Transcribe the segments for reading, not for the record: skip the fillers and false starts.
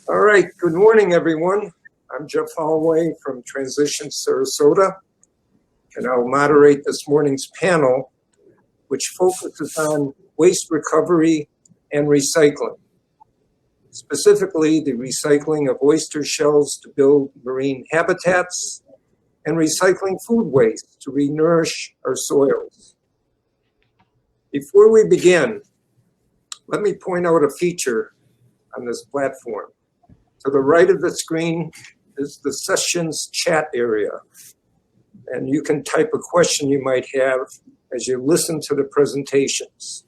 All right, good morning, everyone. I'm Jeff Hollway from Transition Sarasota, and I'll moderate this morning's panel, which focuses on waste recovery and recycling. Specifically, the recycling of oyster shells to build marine habitats and recycling food waste to re-nourish our soils. Before we begin, let me point out a feature on this platform. To the right of the screen is the sessions chat area, and you can type a question you might have as you listen to the presentations.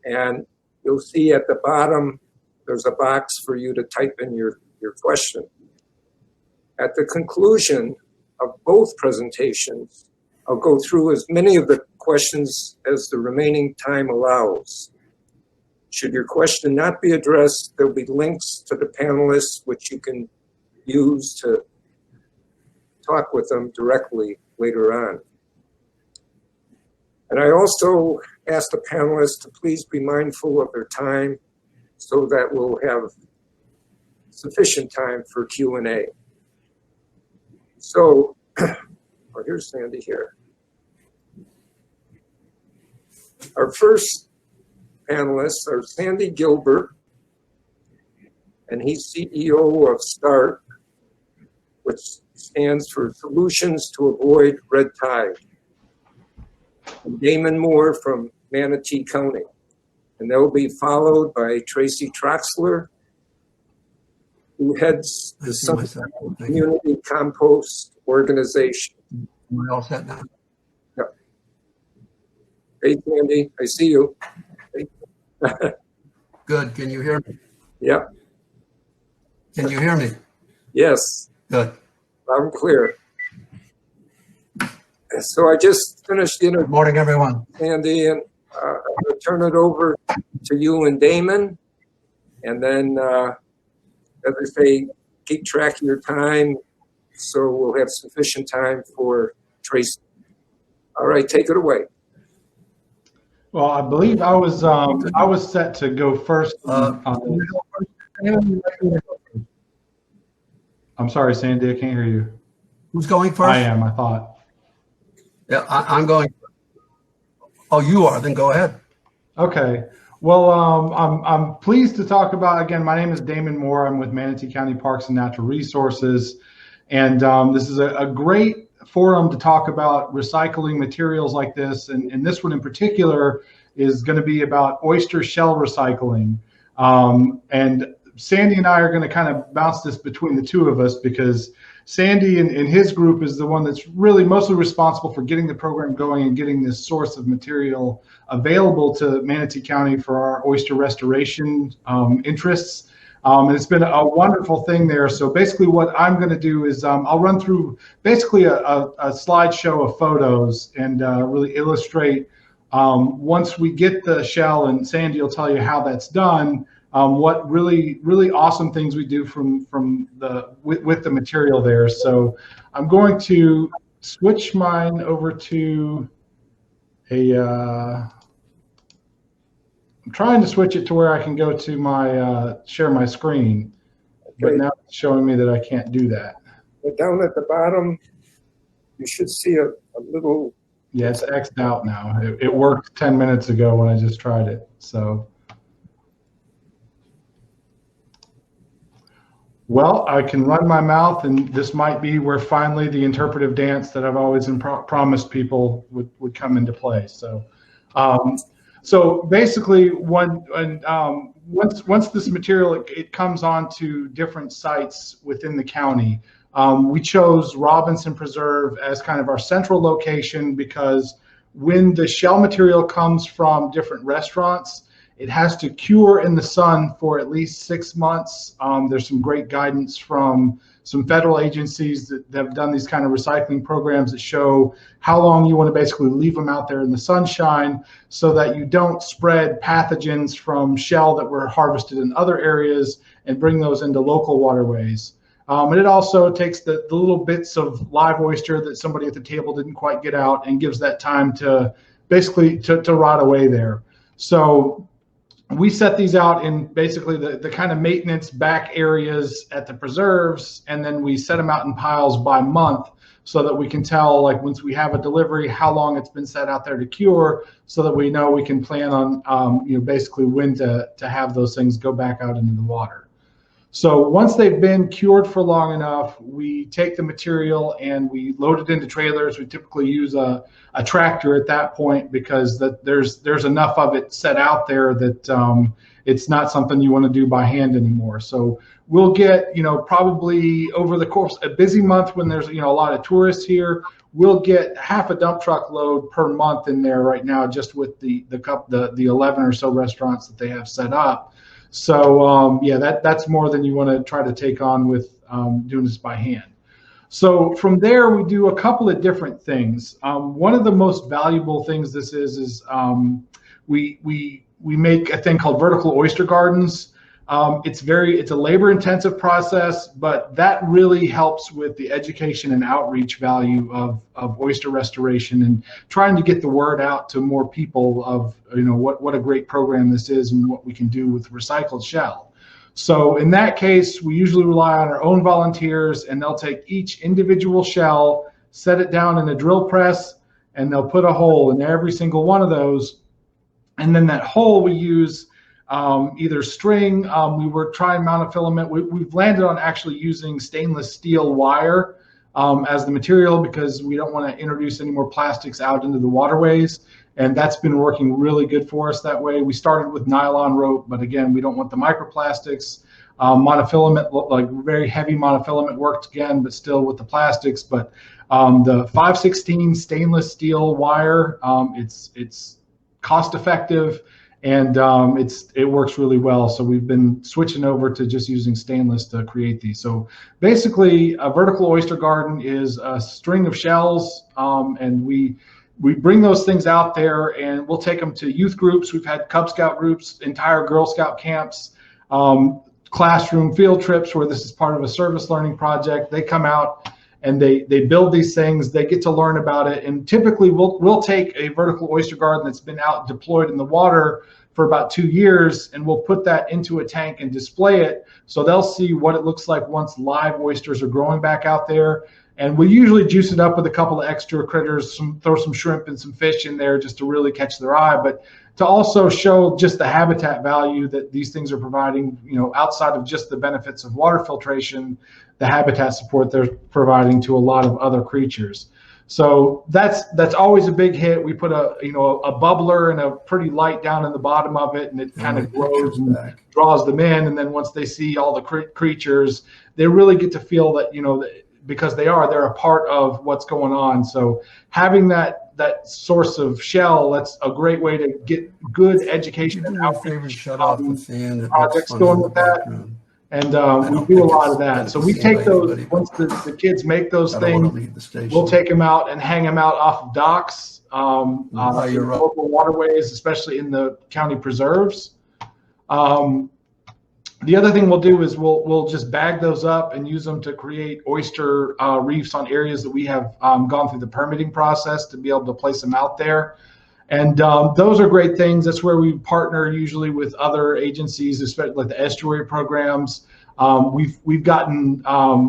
And you'll see at the bottom, there's a box for you to type in your question. At the conclusion of both presentations, I'll go through as many of the questions as the remaining time allows. Should your question not be addressed, there'll be links to the panelists which you can use to talk with them directly later on. And I also ask the panelists to please be mindful of their time so that we'll have sufficient time for Q&A. So, oh, here's Sandy here. Our first panelists are Sandy Gilbert, and he's CEO of START, which stands for Solutions to Avoid Red Tide. And Damon Moore from Manatee County. And they'll be followed by Tracie Troxler, who heads the Community Compost Organization. We all set now. Yeah. Hey, Sandy, I see you. Good. Can you hear me? Yep. Can you hear me? Yes. Good. Loud and clear. So I just finished the interview. Good morning, everyone. Sandy, and I'll turn it over to you and Damon. And then, as I say, keep track of your time so we'll have sufficient time for Tracie. All right, take it away. Well, I believe I was set to go first. I'm sorry, Sandy, I can't hear you. Who's going first? I am, I thought. Yeah, I'm going. Oh, you are? Then go ahead. Okay. Well, I'm pleased to talk about, again, my name is Damon Moore. I'm with Manatee County Parks and Natural Resources. And this is a great forum to talk about recycling materials like this. And this one in particular is going to be about oyster shell recycling. And Sandy and I are going to kind of bounce this between the two of us, because Sandy and his group is the one that's really mostly responsible for getting the program going and getting this source of material available to Manatee County for our oyster restoration interests. And it's been a wonderful thing there. So basically what I'm going to do is I'll run through basically a slideshow of photos and really illustrate once we get the shell, and Sandy will tell you how that's done, what really awesome things we do with the material there. So I'm going to switch mine over to I'm trying to switch it to where I can go to my share my screen, but now it's showing me that I can't do that. But down at the bottom, you should see a little. Yeah, it's X'd out now. It worked 10 minutes ago when I just tried it. So, well, I can run my mouth, and this might be where finally the interpretive dance that I've always promised people would come into play. So. So basically, once this material it comes onto different sites within the county, we chose Robinson Preserve as kind of our central location, because when the shell material comes from different restaurants, it has to cure in the sun for at least 6 months. There's some great guidance from some federal agencies that have done these kind of recycling programs that show how long you want to basically leave them out there in the sunshine so that you don't spread pathogens from shell that were harvested in other areas and bring those into local waterways. And it also takes the little bits of live oyster that somebody at the table didn't quite get out and gives that time to basically to rot away there. So we set these out in basically the kind of maintenance back areas at the preserves, and then we set them out in piles by month so that we can tell, like, once we have a delivery, how long it's been set out there to cure, so that we know we can plan on, basically when to have those things go back out into the water. So once they've been cured for long enough, we take the material and we load it into trailers. We typically use a tractor at that point, because there's enough of it set out there that it's not something you want to do by hand anymore. So we'll get, probably over the course, a busy month when there's, a lot of tourists here, we'll get half a dump truck load per month in there right now, just with the 11 or so restaurants that they have set up. So that's more than you want to try to take on with doing this by hand. So from there, we do a couple of different things. One of the most valuable things this is we make a thing called vertical oyster gardens. It's a labor-intensive process, but that really helps with the education and outreach value of oyster restoration, and trying to get the word out to more people of what a great program this is and what we can do with recycled shell. So in that case, we usually rely on our own volunteers, and they'll take each individual shell, set it down in a drill press, and they'll put a hole in every single one of those. And then that hole we use either string. We were trying monofilament. We've landed on actually using stainless steel wire as the material, because we don't want to introduce any more plastics out into the waterways. And that's been working really good for us that way. We started with nylon rope, but again, we don't want the microplastics. Monofilament, like very heavy monofilament, worked again, but still with the plastics. But the 5/16 stainless steel wire, it's cost effective, and it works really well. So we've been switching over to just using stainless to create these. So basically, a vertical oyster garden is a string of shells, and we bring those things out there, and we'll take them to youth groups. We've had Cub Scout groups, entire Girl Scout camps, classroom field trips where this is part of a service learning project. They come out and they build these things. They get to learn about it. And typically we'll take a vertical oyster garden that's been out deployed in the water for about 2 years, and we'll put that into a tank and display it. So they'll see what it looks like once live oysters are growing back out there. And we usually juice it up with a couple of extra critters, throw some shrimp and some fish in there just to really catch their eye, but to also show just the habitat value that these things are providing, outside of just the benefits of water filtration, the habitat support they're providing to a lot of other creatures. So that's always a big hit. We put a bubbler and a pretty light down in the bottom of it, and it kind of grows and draws them in. And then once they see all the creatures, they really get to feel that, because they're a part of what's going on. So having that source of shell, that's a great way to get good education and outreach. Shut off the fan. Projects going with that. And we do a lot of that. So we take those, once the kids make those things, we'll take them out and hang them out off of docks, local waterways, especially in the county preserves. The other thing we'll do is we'll just bag those up and use them to create oyster reefs on areas that we have gone through the permitting process to be able to place them out there. And those are great things. That's where we partner usually with other agencies, especially like the estuary programs. We've gotten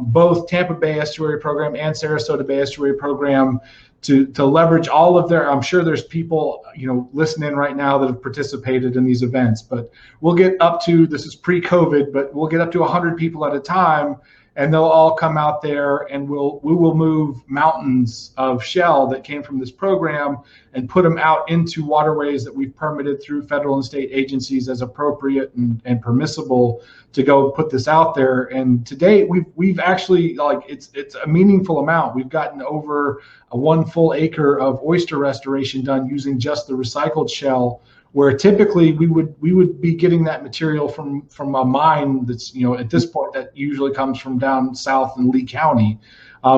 both Tampa Bay Estuary Program and Sarasota Bay Estuary Program to leverage all of their. I'm sure there's people listening right now that have participated in these events, but we'll get up to, this is pre-COVID, but we'll get up to 100 people at a time, and they'll all come out there, and we will move mountains of shell that came from this program and put them out into waterways that we've permitted through federal and state agencies as appropriate and permissible to go put this out there. And to date, we've actually, it's a meaningful amount. We've gotten over 1 full acre of oyster restoration done using just the recycled shell, where typically we would be getting that material from a mine that's, at this point, that usually comes from down south in Lee County.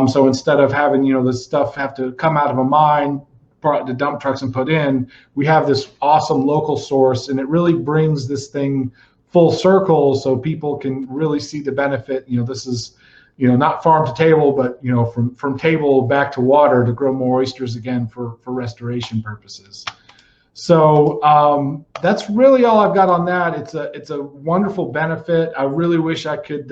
So instead of having, this stuff have to come out of a mine, brought to dump trucks and put in, we have this awesome local source, and it really brings this thing full circle so people can really see the benefit. This is, not farm to table, but, from table back to water to grow more oysters again for restoration purposes. So that's really all I've got on that. It's a wonderful benefit. I really wish I could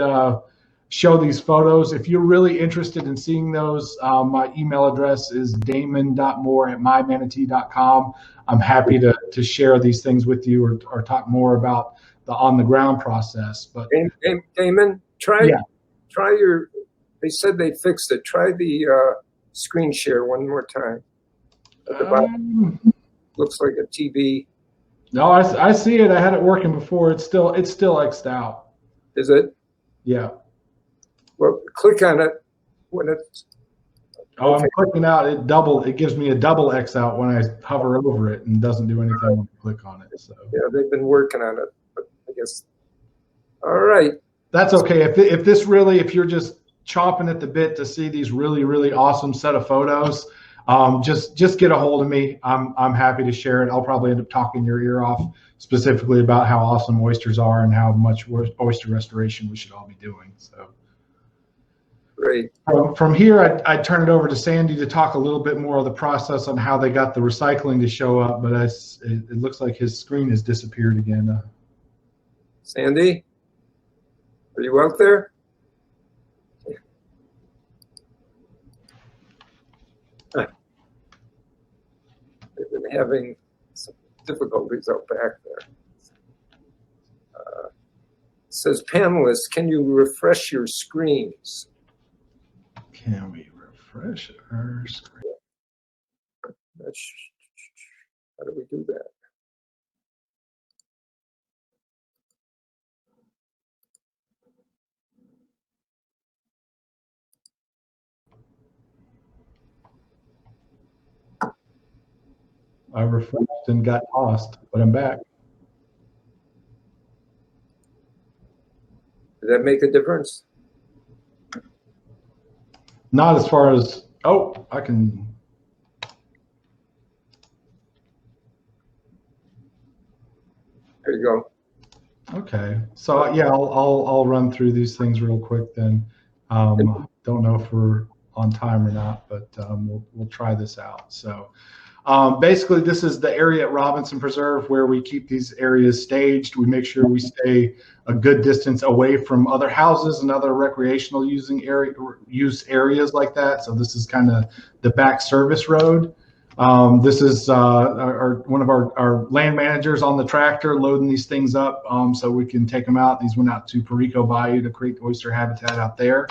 show these photos. If you're really interested in seeing those, my email address is damon.moore@mymanatee.com. I'm happy to share these things with you or talk more about the on the ground process. But Damon, try yeah. your. They said they fixed it. Try the screen share one more time. At the bottom, looks like a TV. No, I see it. I had it working before. It's still X'd out. Is it? Yeah. Well, click on it when it's. Oh, I'm clicking out. It gives me a double X out when I hover over it and doesn't do anything when I click on it. So yeah, they've been working on it, but I guess. All right. That's okay. If you're just chomping at the bit to see these really, really awesome set of photos, just get a hold of me. I'm happy to share it. I'll probably end up talking your ear off specifically about how awesome oysters are and how much oyster restoration we should all be doing. So. Great. From here, I'd turn it over to Sandy to talk a little bit more of the process on how they got the recycling to show up, but it looks like his screen has disappeared again. Sandy, are you out there? They've been having some difficulties out back there. It says, panelists, can you refresh your screens? Can we refresh our screen? How do we do that? I refreshed and got lost, but I'm back. Does that make a difference? Not as far as, I can. There you go. Okay, so yeah, I'll run through these things real quick then. Don't know if we're on time or not, but we'll try this out. So basically, this is the area at Robinson Preserve where we keep these areas staged. We make sure we stay a good distance away from other houses and other recreational use areas like that. So this is kind of the back service road. This is one of our land managers on the tractor loading these things up so we can take them out. These went out to Perico Bayou to create oyster habitat out there.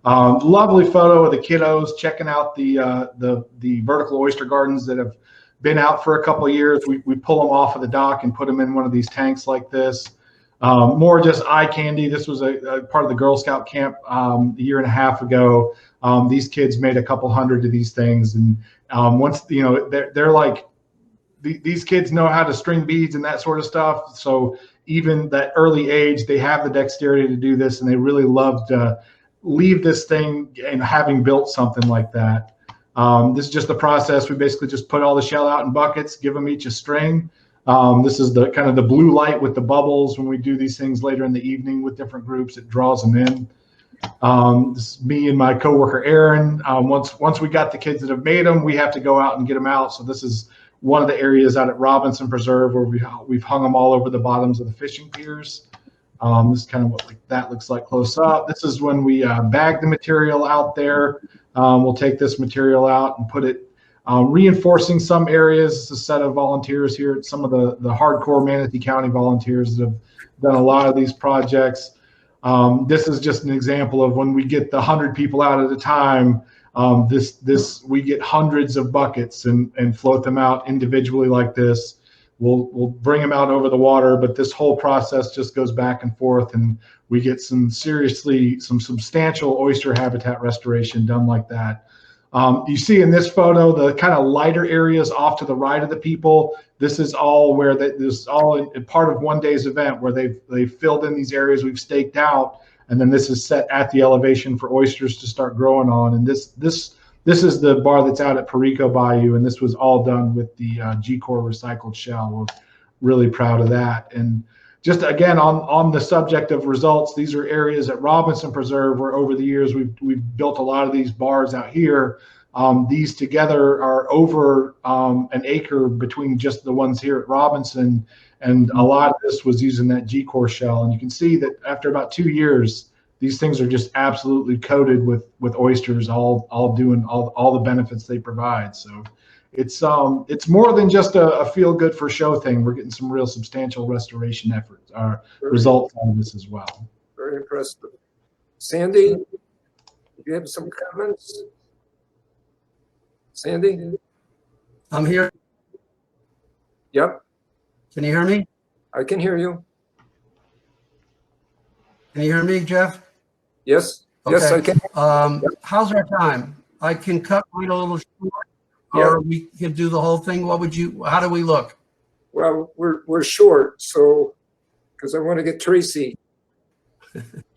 Lovely photo of the kiddos checking out the vertical oyster gardens that have been out for a couple of years. We pull them off of the dock and put them in one of these tanks like this. More just eye candy. This was a part of the Girl Scout camp a year and a half ago. These kids made a couple hundred of these things, and once they're like these kids know how to string beads and that sort of stuff. So even that early age, they have the dexterity to do this, and they really love to leave this thing and having built something like that. This is just the process. We basically just put all the shell out in buckets, give them each a string. This is the kind of the blue light with the bubbles. When we do these things later in the evening with different groups, it draws them in. This is me and my coworker Aaron. Once we got the kids that have made them, we have to go out and get them out. So this is one of the areas out at Robinson Preserve where we've hung them all over the bottoms of the fishing piers. This is kind of what that looks like close up. This is when we bag the material out there. We'll take this material out and put it, reinforcing some areas. It's a set of volunteers here. Some of the hardcore Manatee County volunteers that have done a lot of these projects. This is just an example of when we get the 100 people out at a time. We get hundreds of buckets and float them out individually like this. We'll bring them out over the water, but this whole process just goes back and forth, and we get some substantial oyster habitat restoration done like that. You see in this photo the kind of lighter areas off to the right of the people. This is all where this is all in part of one day's event where they've filled in these areas we've staked out, and then this is set at the elevation for oysters to start growing on. And this is the bar that's out at Perico Bayou, and this was all done with the G-Core recycled shell. We're really proud of that. And just again, on the subject of results, these are areas at Robinson Preserve where over the years we've built a lot of these bars out here. These together are over an acre between just the ones here at Robinson, and a lot of this was using that G-core shell. And you can see that after about 2 years, these things are just absolutely coated with oysters, all doing all the benefits they provide. So it's more than just a feel good for show thing. We're getting some real substantial restoration efforts, results out of this as well. Very impressive. Sandy, do you have some comments? Sandy? I'm here. Yep, Can you hear me? I can hear you. Can you hear me, Jeff? Yes, yes, I can. How's our time? I can cut mine a little short, Yeah. or we can do the whole thing. How do we look? Well, we're short, so, because I want to get Tracie.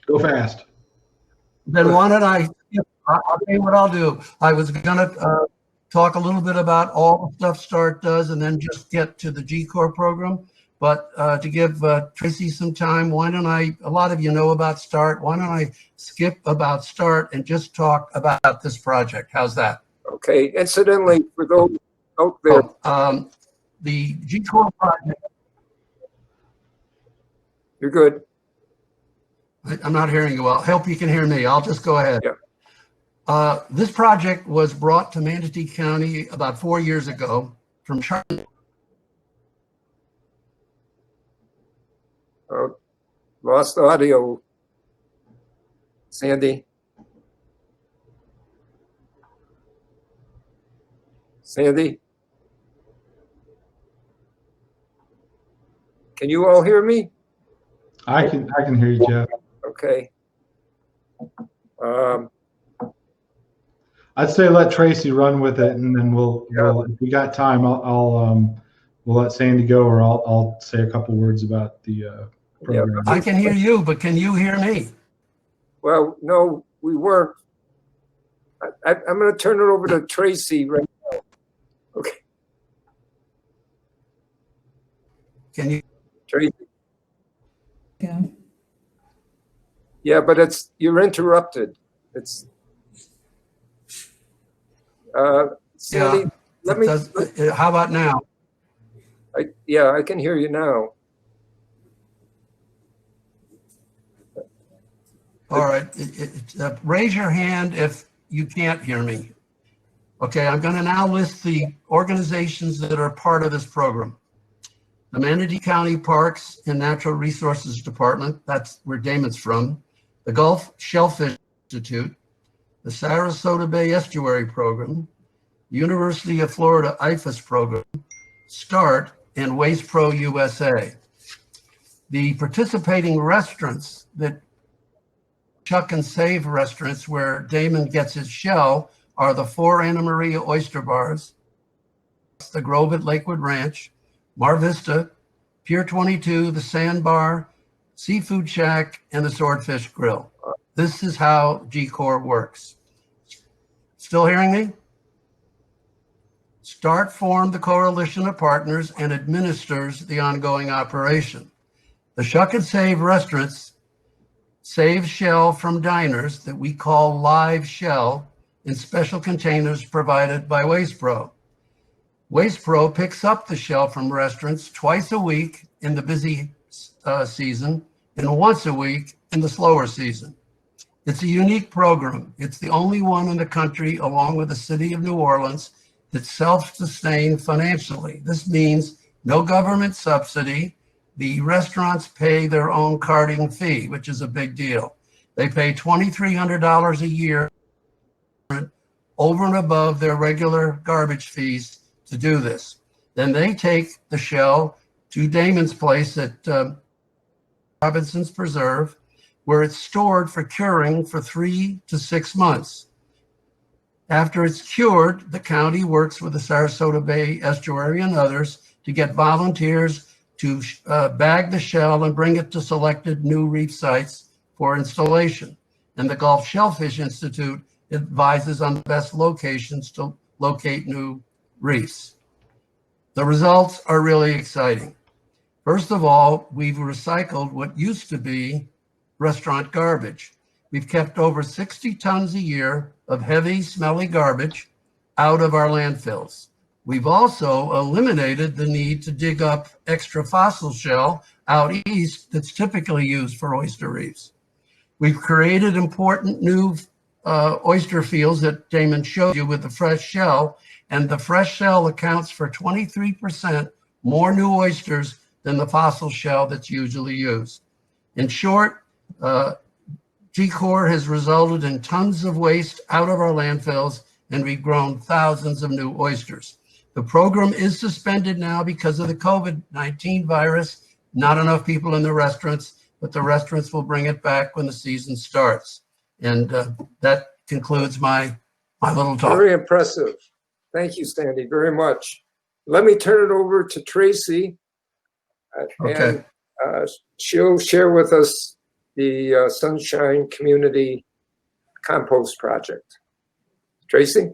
Go fast. Then why don't I'll tell you what I'll do. I was gonna talk a little bit about all the stuff START does and then just get to the G-Core program. But to give Tracie some time, why don't a lot of you know about START, why don't I skip about START and just talk about this project? How's that? Okay, incidentally, for those out there, The G-Core project, you're good. I'm not hearing you well. Hope you can hear me. I'll just go ahead. Yeah. This project was brought to Manatee County about 4 years ago from Charlotte. Lost audio. Sandy? Sandy? Can you all hear me? I can hear you, Jeff. Okay. I'd say let Tracie run with it, and then we'll if we got time, we'll let Sandy go, or I'll say a couple words about the program. I can hear you, but can you hear me? Well, no, we weren't. I'm going to turn it over to Tracie right now. Okay. Can you? Tracie? Yeah. Yeah, but you're interrupted. It's Sandy, Yeah. How about now? Yeah, I can hear you now. All right. Raise your hand if you can't hear me. Okay, I'm going to now list the organizations that are part of this program. The Manatee County Parks and Natural Resources Department, that's where Damon's from. The Gulf Shellfish Institute, the Sarasota Bay Estuary Program, University of Florida IFAS Program, START, and Waste Pro USA. The participating restaurants that Chuck and Save restaurants where Damon gets his shell are the 4 Anna Maria Oyster Bars, the Grove at Lakewood Ranch, Mar Vista, Pier 22, the Sandbar, Seafood Shack, and the Swordfish Grill. This is how G-Core works. Still hearing me? START formed the coalition of partners and administers the ongoing operation. The Shuck and Save restaurants save shell from diners that we call live shell in special containers provided by Waste Pro. Waste Pro picks up the shell from restaurants twice a week in the busy season and once a week in the slower season. It's a unique program. It's the only one in the country, along with the city of New Orleans, that's self-sustained financially. This means no government subsidy. The restaurants pay their own carting fee, which is a big deal. They pay $2,300 a year over and above their regular garbage fees to do this. Then they take the shell to Damon's place at Robinson's Preserve, where it's stored for curing for 3 to 6 months. After it's cured, the county works with the Sarasota Bay Estuary and others to get volunteers to bag the shell and bring it to selected new reef sites for installation. And the Gulf Shellfish Institute advises on the best locations to locate new reefs. The results are really exciting. First of all, we've recycled what used to be restaurant garbage. We've kept over 60 tons a year of heavy, smelly garbage out of our landfills. We've also eliminated the need to dig up extra fossil shell out east that's typically used for oyster reefs. We've created important new oyster fields that Damon showed you with the fresh shell, and the fresh shell accounts for 23% more new oysters than the fossil shell that's usually used. In short, G-Core has resulted in tons of waste out of our landfills, and we've grown thousands of new oysters. The program is suspended now because of the COVID-19 virus. Not enough people in the restaurants, but the restaurants will bring it back when the season starts. And that concludes my little talk. Very impressive. Thank you, Sandy, very much. Let me turn it over to Tracie. Okay. And she'll share with us the Sunshine Community Compost Project. Tracie?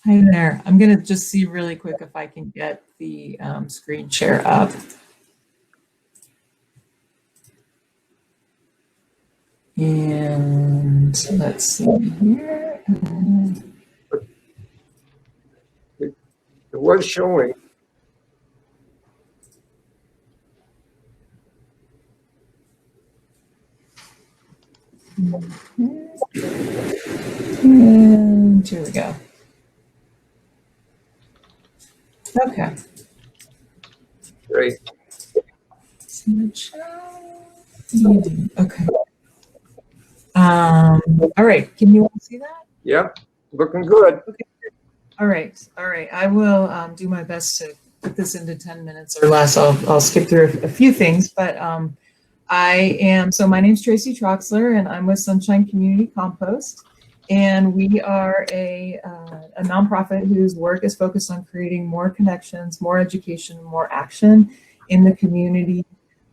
Hi there. I'm going to just see really quick if I can get the screen share up. And let's see here. It was showing. And here we go. Okay. Great. Okay. All right. Can you all see that? Yep, looking good. Okay. All right. All right. I will do my best to put this into 10 minutes or less. I'll skip through a few things, but so my name's Tracie Troxler, and I'm with Sunshine Community Compost. And we are a nonprofit whose work is focused on creating more connections, more education, more action in the community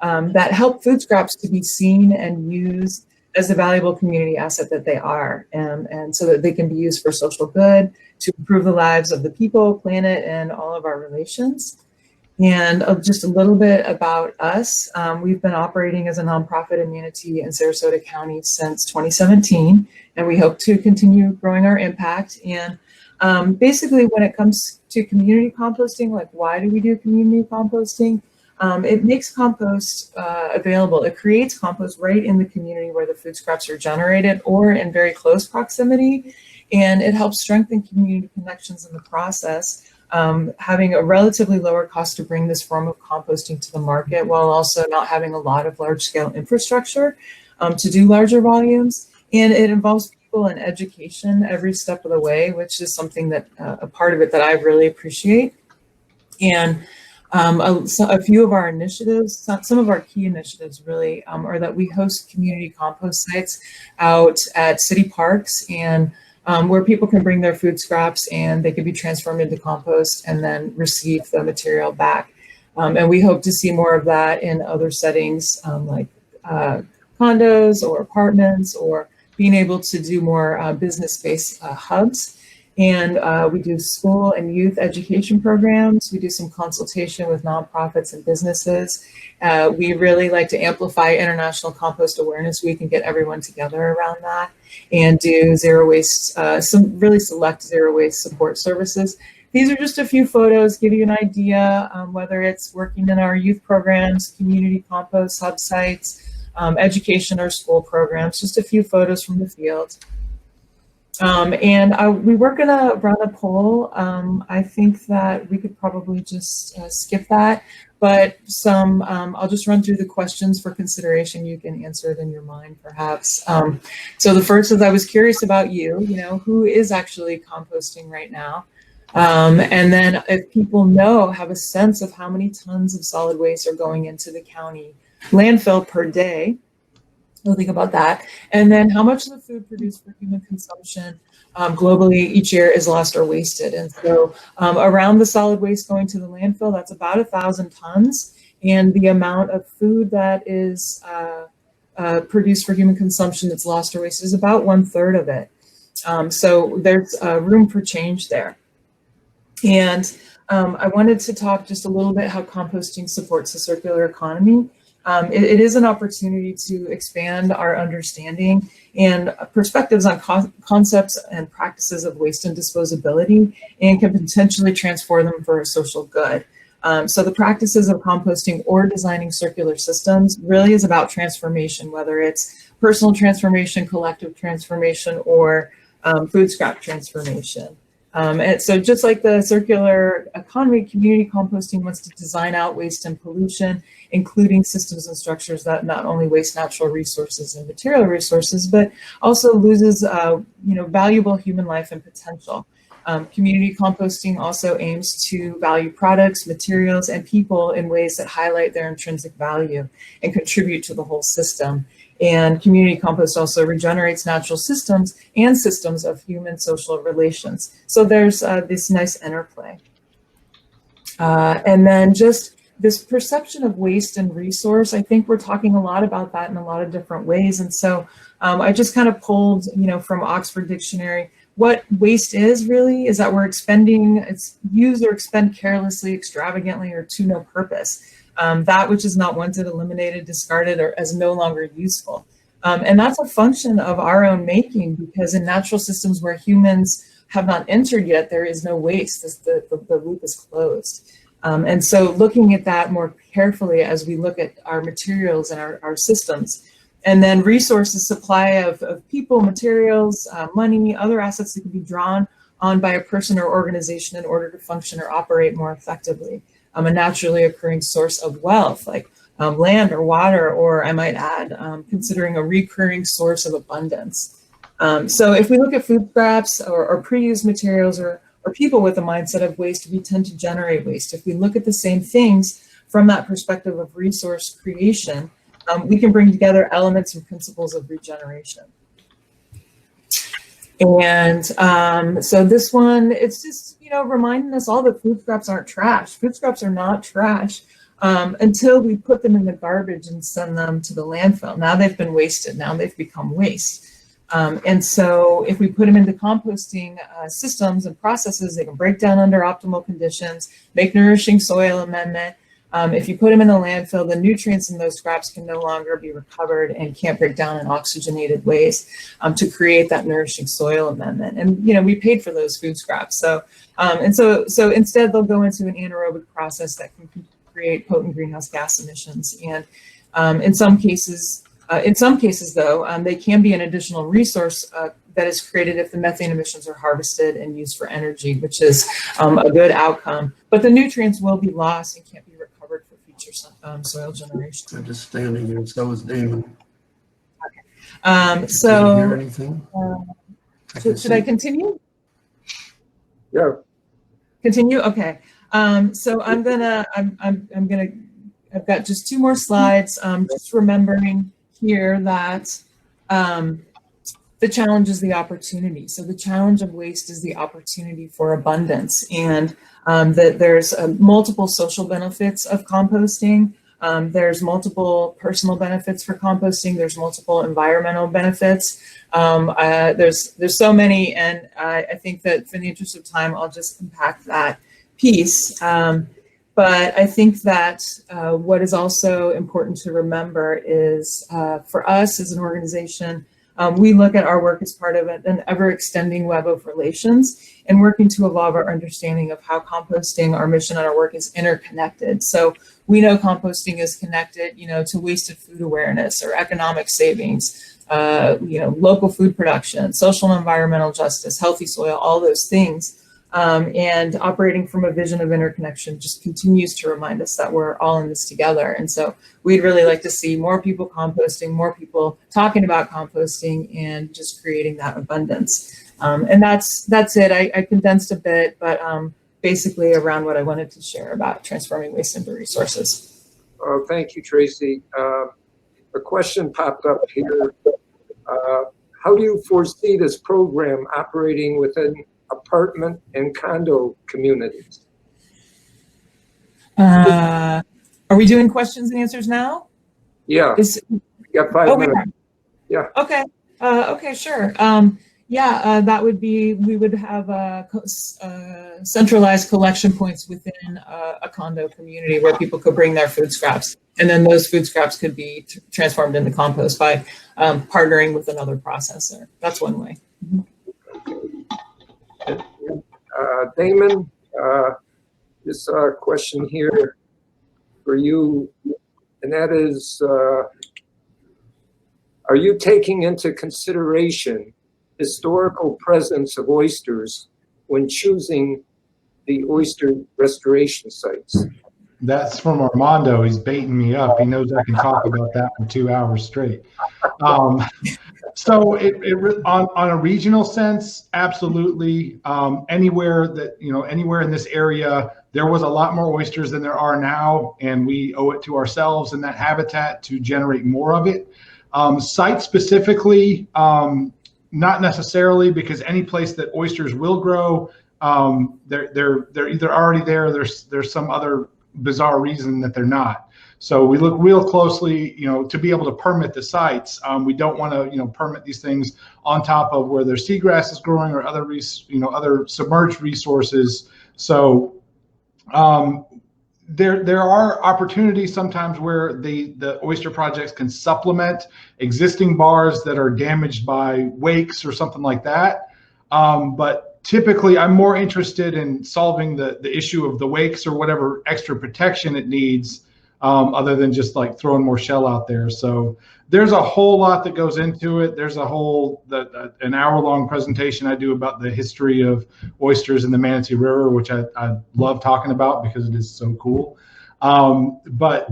that help food scraps to be seen and used as the valuable community asset that they are, and so that they can be used for social good, to improve the lives of the people, planet, and all of our relations. And just a little bit about us. We've been operating as a nonprofit in Manatee and Sarasota County since 2017, and we hope to continue growing our impact. And basically, when it comes to community composting, like why do we do community composting? It makes compost available. It creates compost right in the community where the food scraps are generated or in very close proximity. And it helps strengthen community connections in the process, having a relatively lower cost to bring this form of composting to the market, while also not having a lot of large scale infrastructure to do larger volumes. And it involves people and education every step of the way, which is something that a part of it that I really appreciate. And a few of our initiatives, some of our key initiatives really are that we host community compost sites out at city parks, and where people can bring their food scraps and they can be transformed into compost and then receive the material back. And we hope to see more of that in other settings like condos or apartments, or being able to do more business-based hubs. And we do school and youth education programs. We do some consultation with nonprofits and businesses. We really like to amplify International Compost Awareness Week and get everyone together around that, and do zero waste, some really select zero waste support services. These are just a few photos, give you an idea whether it's working in our youth programs, community compost hub sites, education or school programs, just a few photos from the field. We were gonna run a poll. I think that we could probably just skip that, but I'll just run through the questions for consideration. You can answer it in your mind, perhaps. So the first is, I was curious about you, who is actually composting right now? And then if people have a sense of how many tons of solid waste are going into the county landfill per day. We'll think about that. And then how much of the food produced for human consumption globally each year is lost or wasted. And so around the solid waste going to the landfill, that's about 1,000 tons. And the amount of food that is produced for human consumption that's lost or wasted is about 1/3 of it. So there's room for change there. And I wanted to talk just a little bit how composting supports the circular economy. It is an opportunity to expand our understanding and perspectives on concepts and practices of waste and disposability, and can potentially transform them for a social good. So the practices of composting or designing circular systems really is about transformation, whether it's personal transformation, collective transformation, or food scrap transformation. And so just like the circular economy, community composting wants to design out waste and pollution, including systems and structures that not only waste natural resources and material resources, but also loses valuable human life and potential. Community composting also aims to value products, materials, and people in ways that highlight their intrinsic value and contribute to the whole system. And community compost also regenerates natural systems and systems of human social relations. So there's this nice interplay. And then just this perception of waste and resource, I think we're talking a lot about that in a lot of different ways. And so I just kind of pulled, from Oxford Dictionary, what waste is really is that we're expending, it's used or expend carelessly, extravagantly, or to no purpose. That which is not wanted, eliminated, discarded, or as no longer useful. And that's a function of our own making, because in natural systems where humans have not entered yet, there is no waste. The loop is closed. And so looking at that more carefully as we look at our materials and our systems, and then resources, supply of people, materials, money, other assets that can be drawn on by a person or organization in order to function or operate more effectively. A naturally occurring source of wealth, like land or water, or I might add, considering a recurring source of abundance. So if we look at food scraps or pre-used materials or people with a mindset of waste, we tend to generate waste. If we look at the same things from that perspective of resource creation, we can bring together elements and principles of regeneration. And so this one, it's just, reminding us all that food scraps aren't trash. Food scraps are not trash until we put them in the garbage and send them to the landfill. Now they've been wasted. Now they've become waste. And so if we put them into composting systems and processes, they can break down under optimal conditions, make nourishing soil amendment. If you put them in the landfill, the nutrients in those scraps can no longer be recovered and can't break down in oxygenated ways to create that nourishing soil amendment. And we paid for those food scraps. So so instead they'll go into an anaerobic process that can create potent greenhouse gas emissions. And in some cases though, they can be an additional resource that is created if the methane emissions are harvested and used for energy, which is a good outcome. But the nutrients will be lost and can't be recovered for future soil generation. I'm just standing here, so is Damon. Okay. Can you hear anything? Should I continue? Yeah. Continue? Okay. So I've got just 2 more slides. Just remembering here that the challenge is the opportunity. So the challenge of waste is the opportunity for abundance, and that there's multiple social benefits of composting. There's multiple personal benefits for composting. There's multiple environmental benefits. There's so many, and I think that for the interest of time, I'll just unpack that piece. But I think that what is also important to remember is for us as an organization, we look at our work as part of an ever-extending web of relations and working to evolve our understanding of how composting, our mission, and our work is interconnected. So we know composting is connected, to wasted food awareness or economic savings, local food production, social and environmental justice, healthy soil, all those things. And operating from a vision of interconnection just continues to remind us that we're all in this together. And so we'd really like to see more people composting, more people talking about composting, and just creating that abundance. And that's it. I condensed a bit, but basically around what I wanted to share about transforming waste into resources. Oh, thank you, Tracie. A question popped up here. How do you foresee this program operating within apartment and condo communities? Are we doing questions and answers now? Yeah, we got 5 minutes. Yeah. Okay. Okay, sure. Yeah, that would be, we would have centralized collection points within a condo community where people could bring their food scraps. And then those food scraps could be transformed into compost by partnering with another processor. That's one way. Damon, this question here for you, and that is, are you taking into consideration historical presence of oysters when choosing the oyster restoration sites? That's from Armando. He's baiting me up. He knows I can talk about that for 2 hours straight. So on a regional sense, absolutely. Anywhere that, anywhere in this area, there was a lot more oysters than there are now, and we owe it to ourselves and that habitat to generate more of it. Site specifically, not necessarily, because any place that oysters will grow, they're either already there, or there's some other bizarre reason that they're not. So we look real closely, to be able to permit the sites. We don't want to, permit these things on top of where there's seagrass is growing or other, other submerged resources. So there are opportunities sometimes where the oyster projects can supplement existing bars that are damaged by wakes or something like that. But typically, I'm more interested in solving the issue of the wakes or whatever extra protection it needs, other than just like throwing more shell out there. So there's a whole lot that goes into it. There's a whole an hour-long presentation I do about the history of oysters in the Manatee River, which I love talking about because it is so cool. But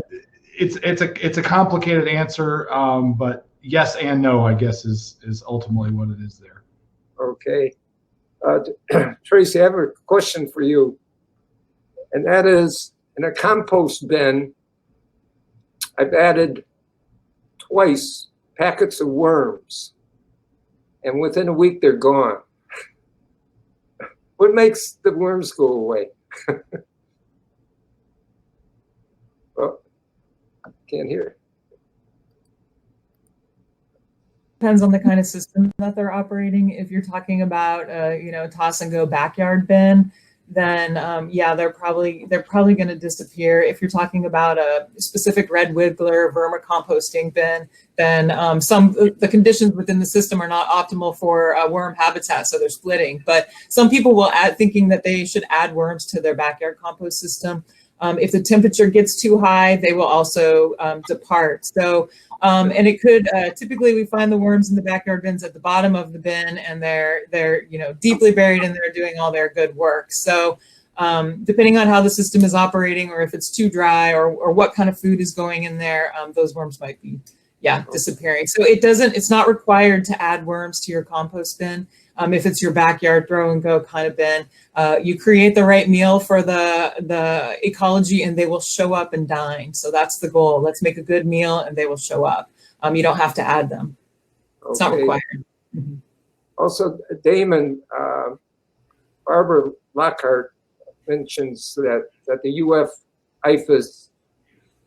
it's a complicated answer. But yes and no, I guess, is ultimately what it is there. Okay. Tracie, I have a question for you, and that is, in a compost bin, I've added twice packets of worms, and within a week they're gone. What makes the worms go away? Oh, can't hear. Depends on the kind of system that they're operating. If you're talking about, toss and go backyard bin, then yeah, they're probably going to disappear. If you're talking about a specific red wiggler vermicomposting bin, then the conditions within the system are not optimal for worm habitat, so they're splitting. But some people will add, thinking that they should add worms to their backyard compost system. If the temperature gets too high, they will also depart. So, and it could, typically we find the worms in the backyard bins at the bottom of the bin, and they're deeply buried and they're doing all their good work. So depending on how the system is operating, or if it's too dry, or what kind of food is going in there, those worms might be, disappearing. So it's not required to add worms to your compost bin. If it's your backyard throw and go kind of bin, you create the right meal for the ecology and they will show up and dine. So that's the goal. Let's make a good meal and they will show up. You don't have to add them. It's not required. Mm-hmm. Also, Damon, Barbara Lockhart mentions that the IFAS,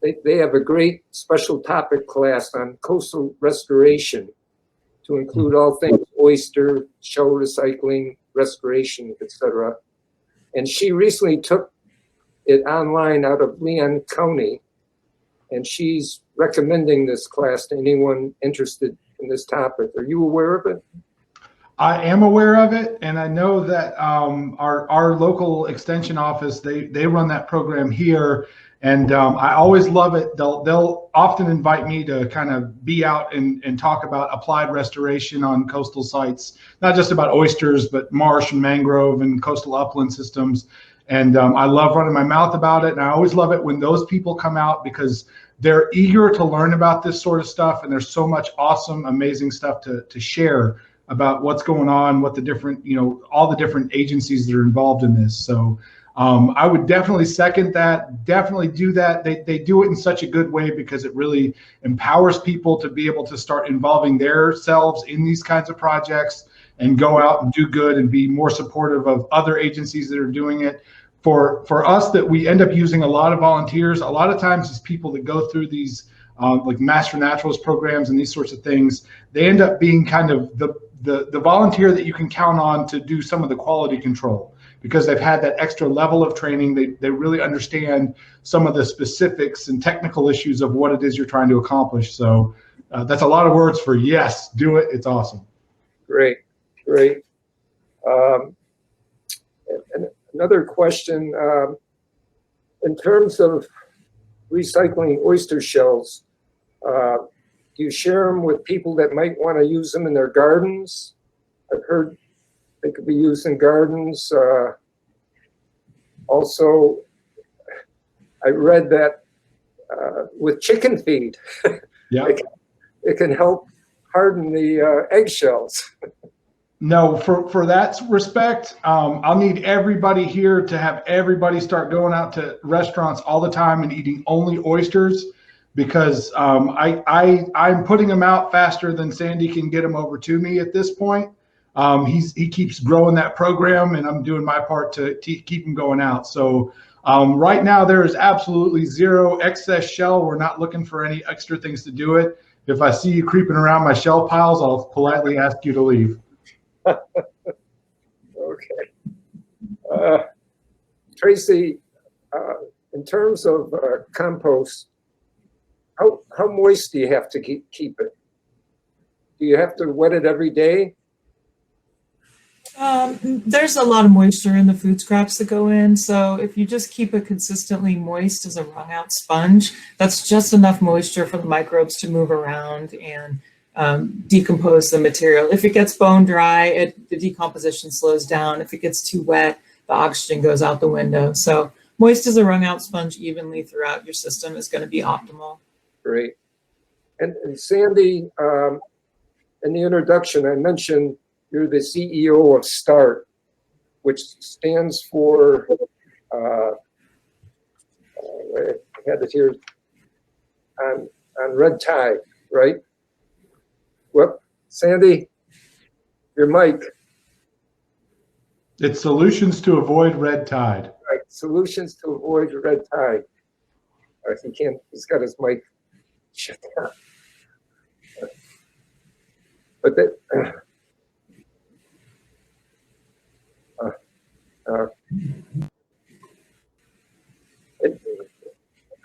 they have a great special topic class on coastal restoration, to include all things oyster, shell recycling, restoration, etc. And she recently took it online out of Leon County, and she's recommending this class to anyone interested in this topic. Are you aware of it? I am aware of it, and I know that our local extension office, they run that program here. And I always love it. They'll often invite me to kind of be out and talk about applied restoration on coastal sites, not just about oysters, but marsh and mangrove and coastal upland systems. And I love running my mouth about it. And I always love it when those people come out, because they're eager to learn about this sort of stuff. And there's so much awesome, amazing stuff to share about what's going on, what the different, all the different agencies that are involved in this. So I would definitely second that, definitely do that. They do it in such a good way, because it really empowers people to be able to start involving themselves in these kinds of projects and go out and do good and be more supportive of other agencies that are doing it. For us, that we end up using a lot of volunteers, a lot of times it's people that go through these like Master Naturalist programs and these sorts of things. They end up being kind of the volunteer that you can count on to do some of the quality control, because they've had that extra level of training. They really understand some of the specifics and technical issues of what it is you're trying to accomplish. So that's a lot of words for yes, do it. It's awesome. Great, great. And another question, in terms of recycling oyster shells, do you share them with people that might want to use them in their gardens? I've heard they could be used in gardens. Also, I read that with chicken feed, Yeah. it can help harden the eggshells. No, for that respect, I'll need everybody here to have everybody start going out to restaurants all the time and eating only oysters, because I'm putting them out faster than Sandy can get them over to me at this point. He keeps growing that program, and I'm doing my part to keep him going out. So right now there is absolutely zero excess shell. We're not looking for any extra things to do it. If I see you creeping around my shell piles, I'll politely ask you to leave. Okay. Tracie, in terms of compost, how moist do you have to keep it? Do you have to wet it every day? There's a lot of moisture in the food scraps that go in, so if you just keep it consistently moist as a wrung out sponge, that's just enough moisture for the microbes to move around and decompose the material. If it gets bone dry, the decomposition slows down. If it gets too wet, the oxygen goes out the window. So moist as a wrung out sponge evenly throughout your system is going to be optimal. Great. And Sandy, in the introduction, I mentioned you're the CEO of START, which stands for, I had it here, on red tide, right? Whoop, Sandy, your mic. It's solutions to avoid red tide. Right, solutions to avoid red tide. He can't, he's got his mic shut down. But that, I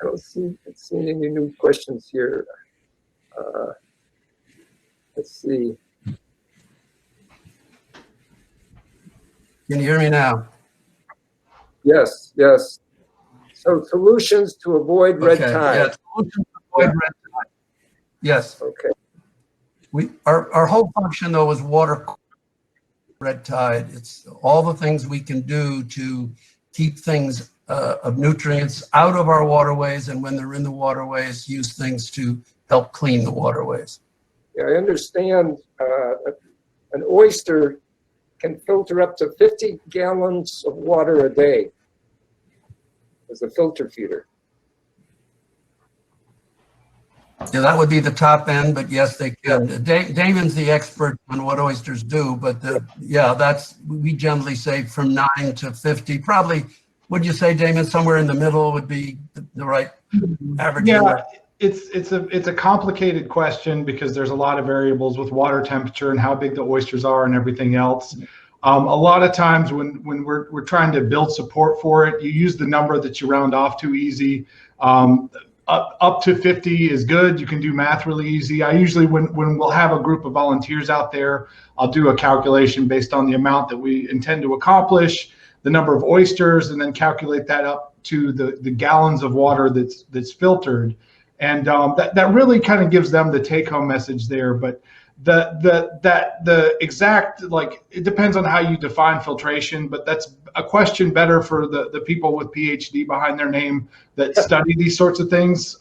don't see any new questions here. Let's see. Can you hear me now? Yes, yes. So solutions to avoid red Okay, tide. yeah, solutions to avoid red tide. Yes. Okay. Our whole function though is water red tide. It's all the things we can do to keep things of nutrients out of our waterways, and when they're in the waterways, use things to help clean the waterways. Yeah, I understand an oyster can filter up to 50 gallons of water a day as a filter feeder. Yeah, that would be the top end, but yes, they can. Damon's the expert on what oysters do, but yeah, we generally say from 9 to 50. Probably, would you say, Damon, somewhere in the middle would be the right average? Yeah, number? it's a complicated question because there's a lot of variables with water temperature and how big the oysters are and everything else. A lot of times when we're trying to build support for it, you use the number that you round off to easy. Up to 50 is good. You can do math really easy. I usually, when we'll have a group of volunteers out there, I'll do a calculation based on the amount that we intend to accomplish, the number of oysters, and then calculate that up to the gallons of water that's filtered. And that really kind of gives them the take-home message there. But the exact, like, it depends on how you define filtration, but that's a question better for the people with PhD behind their name that study these sorts of things.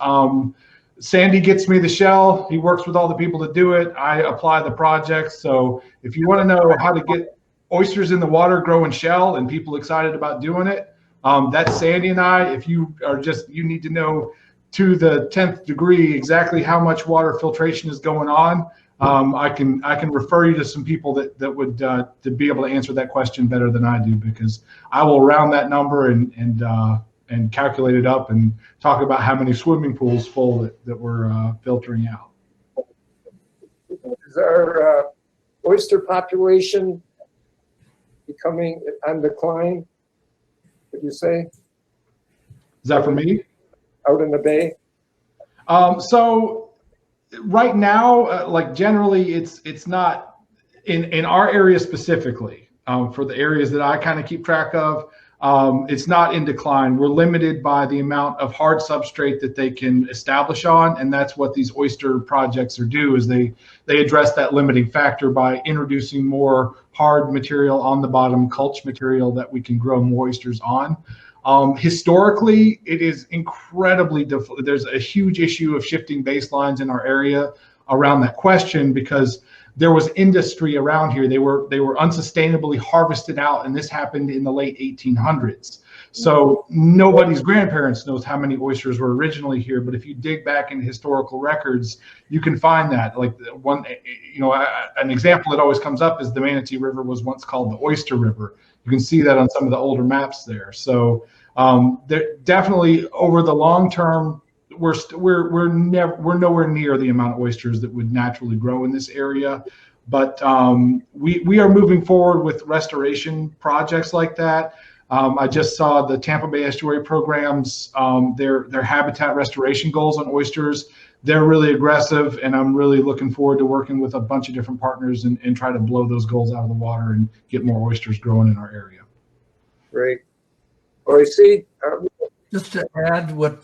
Sandy gets me the shell. He works with all the people to do it. I apply the projects. So if you want to know how to get oysters in the water growing shell and people excited about doing it, that's Sandy and I. If you need to know to the 10th degree exactly how much water filtration is going on, I can refer you to some people that would to be able to answer that question better than I do, because I will round that number and calculate it up and talk about how many swimming pools full that we're filtering out. oyster population becoming on decline, would you say, Is that for me? out in the bay? So right now, like generally, it's not in our area specifically. For the areas that I kind of keep track of, it's not in decline. We're limited by the amount of hard substrate that they can establish on, and that's what these oyster projects are do. Is they address that limiting factor by introducing more hard material on the bottom, culch material that we can grow more oysters on. Historically, it is incredibly difficult. There's a huge issue of shifting baselines in our area around that question because there was industry around here. They were unsustainably harvested out, and this happened in the late 1800s. So nobody's grandparents knows how many oysters were originally here, but if you dig back in historical records, you can find that. Like one, an example that always comes up is the Manatee River was once called the Oyster River. You can see that on some of the older maps there. So there definitely over the long term, we're nowhere near the amount of oysters that would naturally grow in this area. But we are moving forward with restoration projects like that. I just saw the Tampa Bay Estuary programs, their habitat restoration goals on oysters. They're really aggressive, and I'm really looking forward to working with a bunch of different partners and try to blow those goals out of the water and get more oysters growing in our area. Great. Oh, I see. Just to add what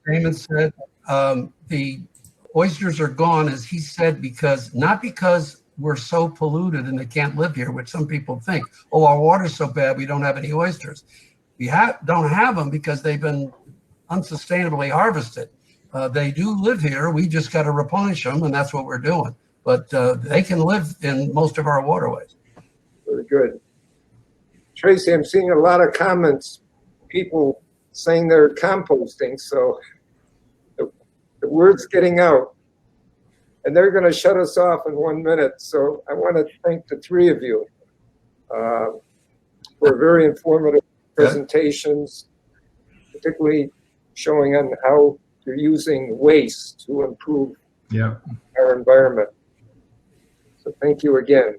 Damon said, the oysters are gone, as he said, not because we're so polluted and they can't live here, which some people think, oh, our water's so bad we don't have any oysters. We don't have them because they've been unsustainably harvested. They do live here. We just got to replenish them, and that's what we're doing. But they can live in most of our waterways. Very good. Tracie, I'm seeing a lot of comments, people saying they're composting, so the word's getting out. And they're going to shut us off in 1 minute. So I want to thank the three of you for very informative presentations, particularly showing on how you're using waste to improve our environment. So thank you again.